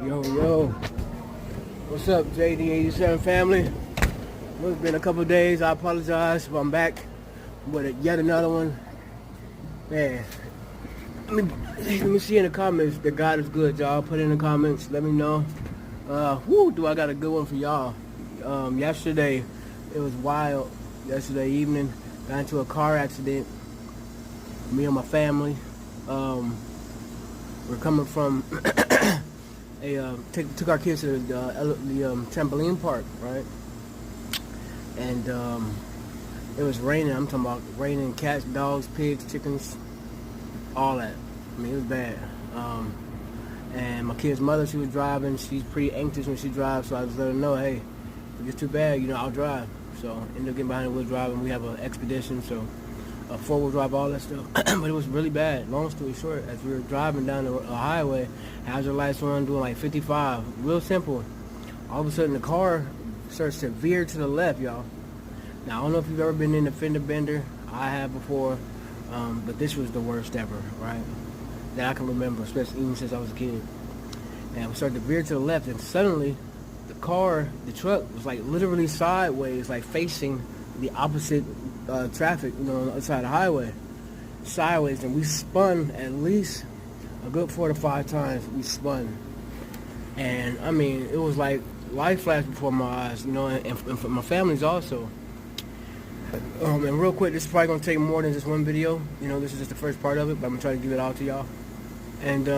Yo, what's up, JD87 family? Well, it's been a couple of days. I apologize if I'm back with yet another one. Man, let me see in the comments that God is good, y'all. Put in the comments. Let me know. Do I got a good one for y'all? Yesterday, it was wild. Yesterday evening, got into a car accident. Me and my family. We're coming from took our kids to the trampoline park, right? And it was raining. I'm talking about raining, cats, dogs, pigs, chickens, all that. I mean, it was bad. And my kid's mother, she was driving. She's pretty anxious when she drives, so I just let her know, hey, if it's too bad, I'll drive. So ended up getting behind the wheel driving. We have an Expedition, so a four-wheel drive, all that stuff. But it was really bad. Long story short, as we were driving down the highway, hazard lights were on, doing like 55. Real simple. All of a sudden, the car starts to veer to the left, y'all. Now, I don't know if you've ever been in a fender bender. I have before. But this was the worst ever, right? That I can remember, especially even since I was a kid. And we started to veer to the left, and suddenly, the truck was like literally sideways, like facing the opposite traffic, on the other side of the highway, sideways, and we spun at least a good 4 to 5 times. We spun, and I mean, it was like life flashed before my eyes, and for my family's also. And real quick, this is probably gonna take more than just one video. This is just the first part of it, but I'm gonna try to give it all to y'all. And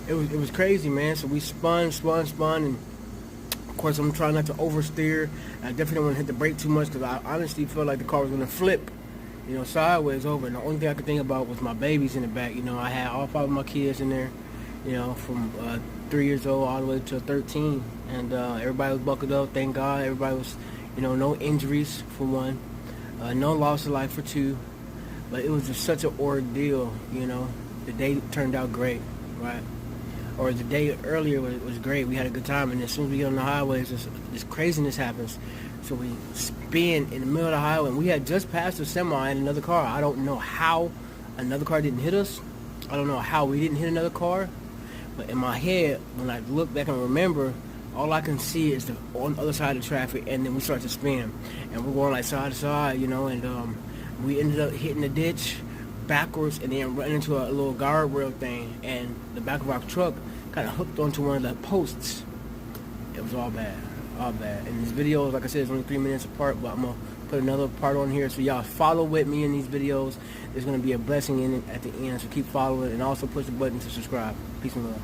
it was crazy, man. So we spun, and of course, I'm trying not to oversteer. I definitely don't want to hit the brake too much because I honestly felt like the car was going to flip, sideways over. And the only thing I could think about was my babies in the back. I had all 5 of my kids in there, from 3 years old all the way to 13. And everybody was buckled up, thank God. Everybody was, no injuries for one, no loss of life for 2. But it was just such an ordeal, The day turned out great, right? Or the day earlier was great. We had a good time, and as soon as we get on the highway, this craziness happens. So we spin in the middle of the highway, and we had just passed a semi and another car. I don't know how another car didn't hit us. I don't know how we didn't hit another car. But in my head, when I look back and remember, all I can see is on the other side of the traffic, and then we start to spin. And we're going like side to side, and we ended up hitting the ditch backwards and then running into a little guardrail thing, and the back of our truck kind of hooked onto one of the posts. It was all bad. And this video, like I said, is only 3 minutes apart, but I'm going to put another part on here, so y'all follow with me in these videos. There's going to be a blessing in it at the end, so keep following, and also push the button to subscribe. Peace and love.